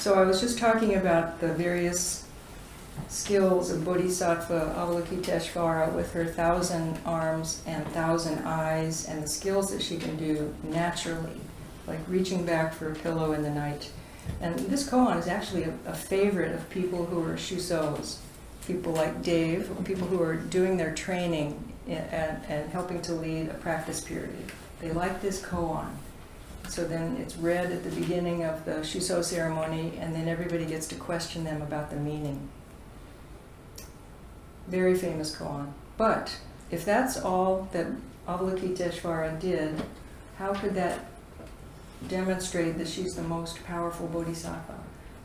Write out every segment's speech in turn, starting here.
So I was just talking about the various skills of Bodhisattva Avalokiteshvara with her 1,000 arms and 1,000 eyes, and the skills that she can do naturally, like reaching back for a pillow in the night. And this koan is actually a favorite of people who are shusos, people like Dave, people who are doing their training and helping to lead a practice period. They like this koan. So then it's read at the beginning of the shuso ceremony, and then everybody gets to question them about the meaning. Very famous koan. But if that's all that Avalokiteshvara did, how could that demonstrate that she's the most powerful bodhisattva?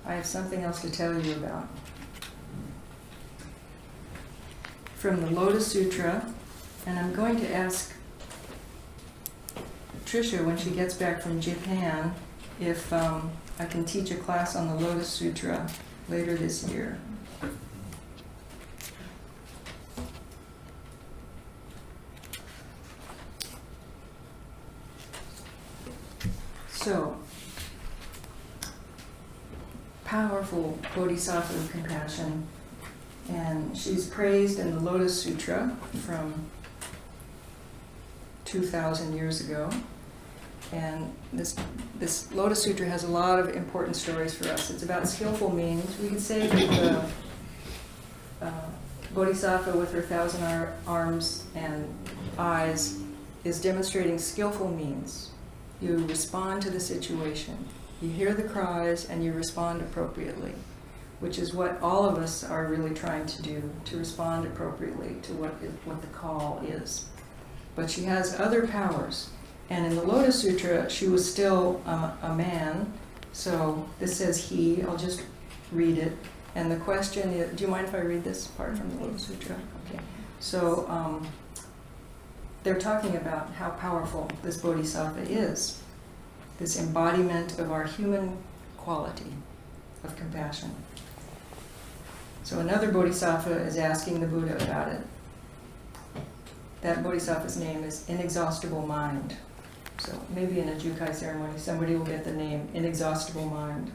I have something else to tell you about. From the Lotus Sutra, and I'm going to ask Tricia when she gets back from Japan if I can teach a class on the Lotus Sutra later this year. So, powerful bodhisattva of compassion, and she's praised in the Lotus Sutra from 2,000 years ago. And this Lotus Sutra has a lot of important stories for us. It's about skillful means. We could say that the Bodhisattva with her 1,000 arms and eyes is demonstrating skillful means. You respond to the situation. You hear the cries and you respond appropriately, which is what all of us are really trying to do, to respond appropriately to what the call is. But she has other powers. And in the Lotus Sutra, she was still a man. So this says he. I'll just read it. And the question is, do you mind if I read this part from the Lotus Sutra? Okay. So they're talking about how powerful this bodhisattva is, this embodiment of our human quality of compassion. So another bodhisattva is asking the Buddha about it. That bodhisattva's name is Inexhaustible Mind. So maybe in a Jukai ceremony, somebody will get the name Inexhaustible Mind.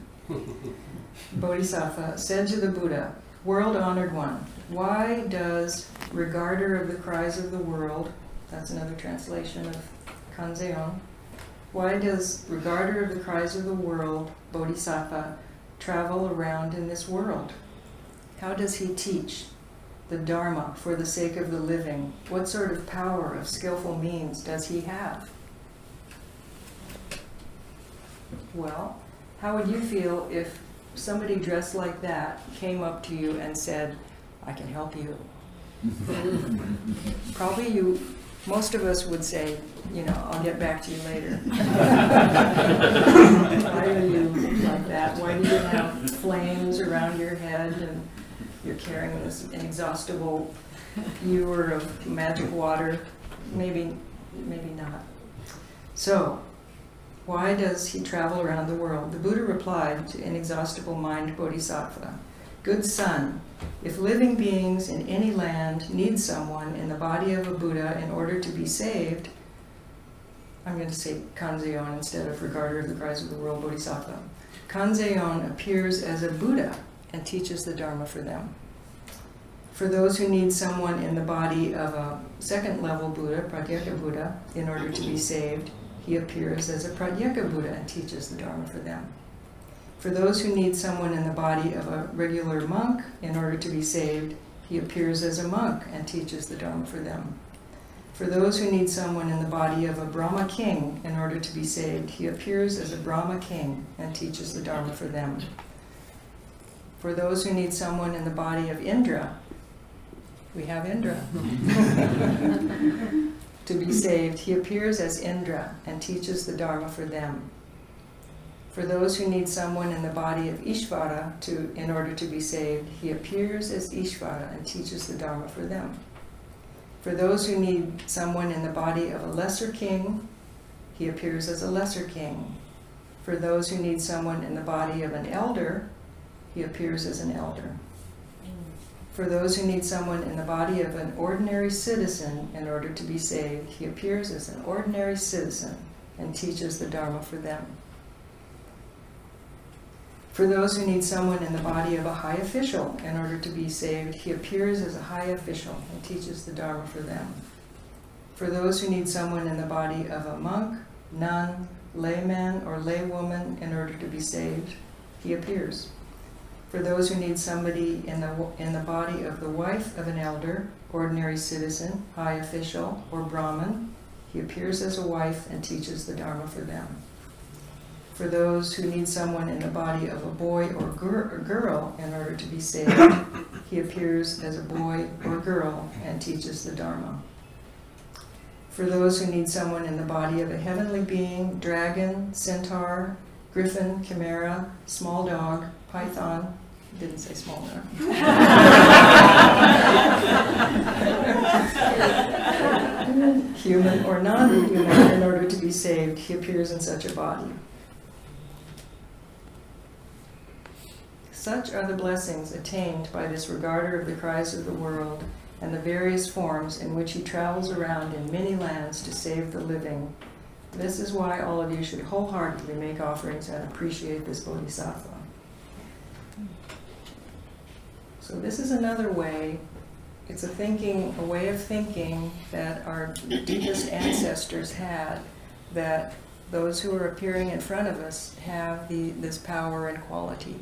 Bodhisattva said to the Buddha, "World-honored one, why does regarder of the cries of the world," that's another translation of Kanzeon, "why does regarder of the cries of the world, Bodhisattva, travel around in this world? How does he teach the Dharma for the sake of the living? What sort of power of skillful means does he have?" Well, how would you feel if somebody dressed like that came up to you and said, "I can help you"? Probably most of us would say, "I'll get back to you later." Why are you like that? Why do you have flames around your head and you're carrying this inexhaustible ewer of magic water? Maybe not. So, why does he travel around the world? The Buddha replied to Inexhaustible Mind Bodhisattva, "Good son, if living beings in any land need someone in the body of a Buddha in order to be saved," I'm going to say Kanzeon instead of regarder of the cries of the world Bodhisattva, "Kanzeon appears as a Buddha and teaches the Dharma for them. For those who need someone in the body of a second level Buddha, Pratyeka Buddha, in order to be saved, he appears as a Pratyeka Buddha and teaches the Dharma for them. For those who need someone in the body of a regular monk in order to be saved, he appears as a monk and teaches the Dharma for them. For those who need someone in the body of a Brahma king in order to be saved, he appears as a Brahma king and teaches the Dharma for them. For those who need someone in the body of Indra, we have Indra, to be saved, he appears as Indra and teaches the Dharma for them. For those who need someone in the body of Ishvara in order to be saved, he appears as Ishvara and teaches the Dharma for them. For those who need someone in the body of a lesser king, he appears as a lesser king. For those who need someone in the body of an elder, he appears as an elder. For those who need someone in the body of an ordinary citizen in order to be saved, he appears as an ordinary citizen and teaches the Dharma for them. For those who need someone in the body of a high official in order to be saved, he appears as a high official and teaches the Dharma for them. For those who need someone in the body of a monk, nun, layman, or laywoman in order to be saved, he appears. For those who need somebody in the body of the wife of an elder, ordinary citizen, high official, or Brahmin, he appears as a wife and teaches the Dharma for them. For those who need someone in the body of a boy or girl in order to be saved, he appears as a boy or girl and teaches the Dharma. For those who need someone in the body of a heavenly being, dragon, centaur, griffin, chimera, small dog, python, didn't say small dog, human or non-human in order to be saved, he appears in such a body. Such are the blessings attained by this regarder of the cries of the world and the various forms in which he travels around in many lands to save the living. This is why all of you should wholeheartedly make offerings and appreciate this Bodhisattva. So this is another way, it's a way of thinking that our deepest ancestors had, that those who are appearing in front of us have this power and quality.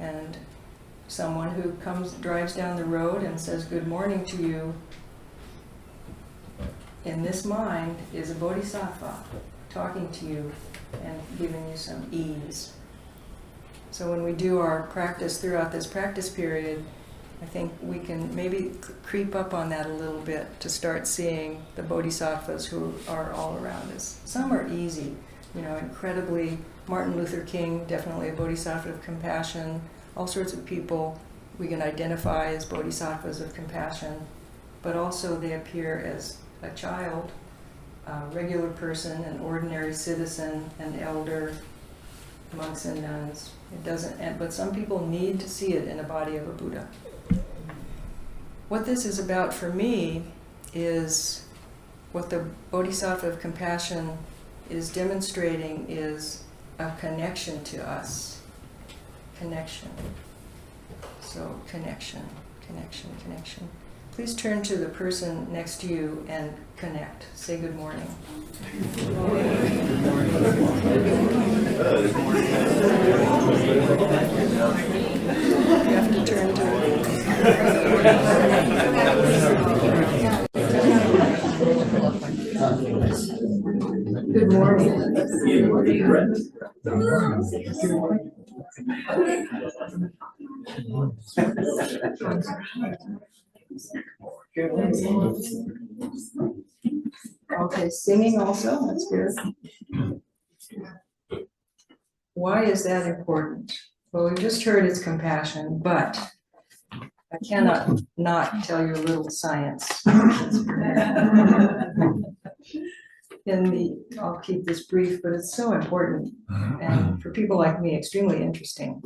And someone who drives down the road and says good morning to you, in this mind is a bodhisattva talking to you and giving you some ease. So when we do our practice throughout this practice period, I think we can maybe creep up on that a little bit to start seeing the bodhisattvas who are all around us. Some are easy, incredibly. Martin Luther King, definitely a bodhisattva of compassion. All sorts of people we can identify as bodhisattvas of compassion, but also they appear as a child, a regular person, an ordinary citizen, an elder, monks and nuns. But some people need to see it in the body of a Buddha. What this is about for me is what the Bodhisattva of compassion is demonstrating is a connection to us. Connection. So connection. Please turn to the person next to you and connect. Say good morning. Good morning. You have to turn to Good morning. Okay, singing also, that's good. Why is that important? Well, we just heard it's compassion, but I cannot not tell you a little science. I'll keep this brief, but it's so important, and for people like me, extremely interesting.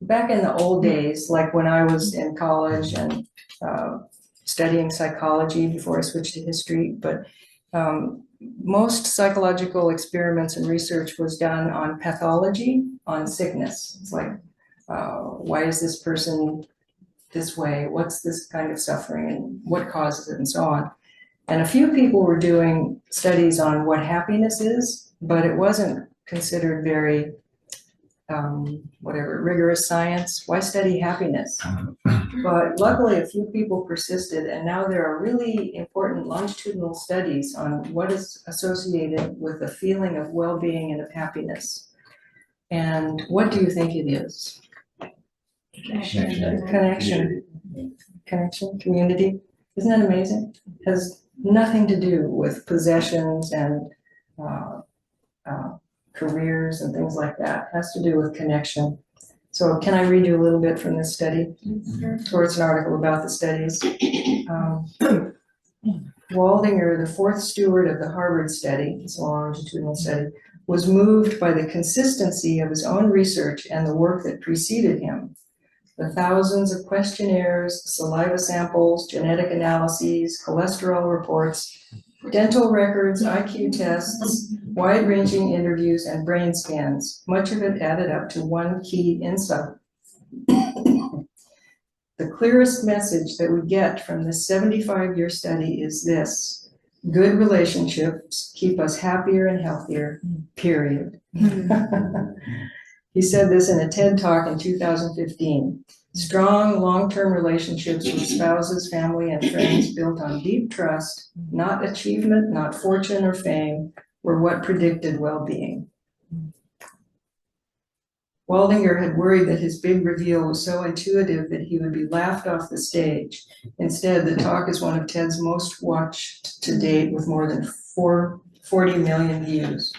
Back in the old days, like when I was in college and studying psychology before I switched to history, but most psychological experiments and research was done on pathology, on sickness. It's like, why is this person this way? What's this kind of suffering and what causes it and so on? And a few people were doing studies on what happiness is, but it wasn't considered very, rigorous science. Why study happiness? But luckily a few people persisted, and now there are really important longitudinal studies on what is associated with the feeling of well-being and of happiness. And what do you think it is? Connection, community. Isn't that amazing? It has nothing to do with possessions and careers and things like that. It has to do with connection. So can I read you a little bit from this study? Or it's an article about the studies. Waldinger, the fourth steward of the Harvard study, it's a longitudinal study, was moved by the consistency of his own research and the work that preceded him. The thousands of questionnaires, saliva samples, genetic analyses, cholesterol reports, Dental records, IQ tests, wide-ranging interviews, and brain scans. Much of it added up to one key insight. The clearest message that we get from this 75-year study is this: good relationships keep us happier and healthier, period. He said this in a TED Talk in 2015. Strong, long-term relationships with spouses, family, and friends built on deep trust, not achievement, not fortune or fame, were what predicted well-being. Waldinger had worried that his big reveal was so intuitive that he would be laughed off the stage. Instead, the talk is one of TED's most watched to date, with more than 40 million views.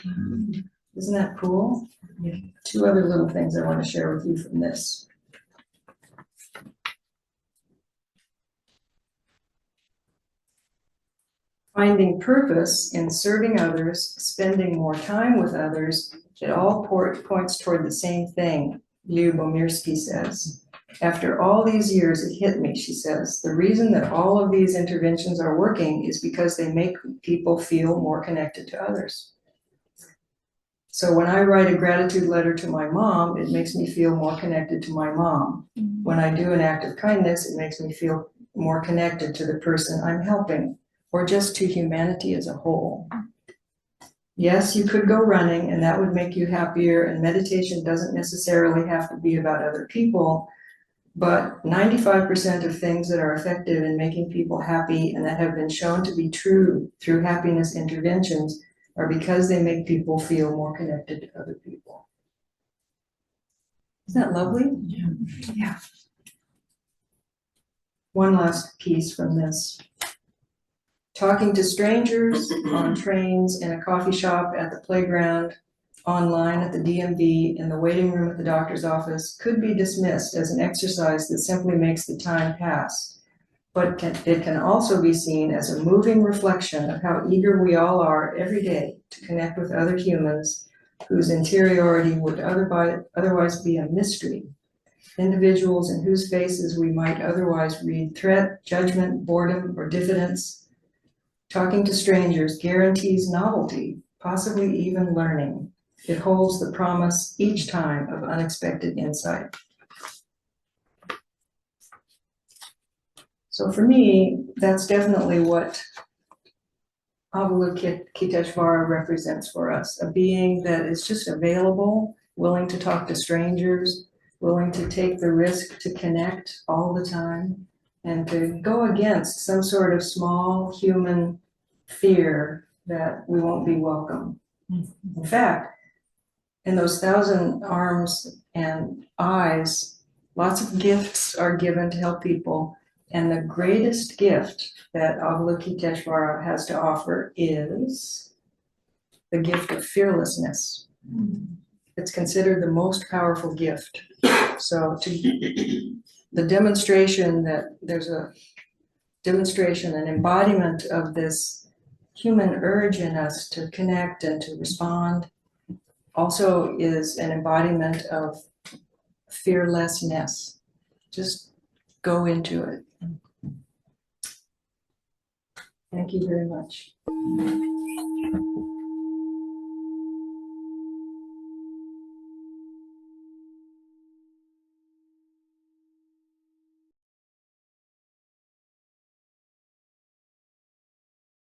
Isn't that cool? Yeah. Two other little things I want to share with you from this. Finding purpose in serving others, spending more time with others, it all points toward the same thing, Lyubomirsky says. After all these years, it hit me, she says. The reason that all of these interventions are working is because they make people feel more connected to others. So when I write a gratitude letter to my mom, it makes me feel more connected to my mom. When I do an act of kindness, it makes me feel more connected to the person I'm helping, or just to humanity as a whole. Yes, you could go running and that would make you happier, and meditation doesn't necessarily have to be about other people, but 95% of things that are effective in making people happy and that have been shown to be true through happiness interventions are because they make people feel more connected to other people. Isn't that lovely? Yeah. Yeah. One last piece from this. Talking to strangers, on trains, in a coffee shop, at the playground, online at the DMV, in the waiting room at the doctor's office could be dismissed as an exercise that simply makes the time pass. But it can also be seen as a moving reflection of how eager we all are every day to connect with other humans whose interiority would otherwise be a mystery. Individuals in whose faces we might otherwise read threat, judgment, boredom, or diffidence. Talking to strangers guarantees novelty, possibly even learning. It holds the promise each time of unexpected insight. So for me, that's definitely what Avalokiteshvara represents for us, a being that is just available, willing to talk to strangers, willing to take the risk to connect all the time, and to go against some sort of small human fear that we won't be welcome. In fact, in those 1,000 arms and eyes, lots of gifts are given to help people. And the greatest gift that Avalokiteshvara has to offer is the gift of fearlessness. It's considered the most powerful gift. So the demonstration that there's a demonstration, an embodiment of this human urge in us to connect and to respond, also is an embodiment of fearlessness. Just go into it. Thank you very much.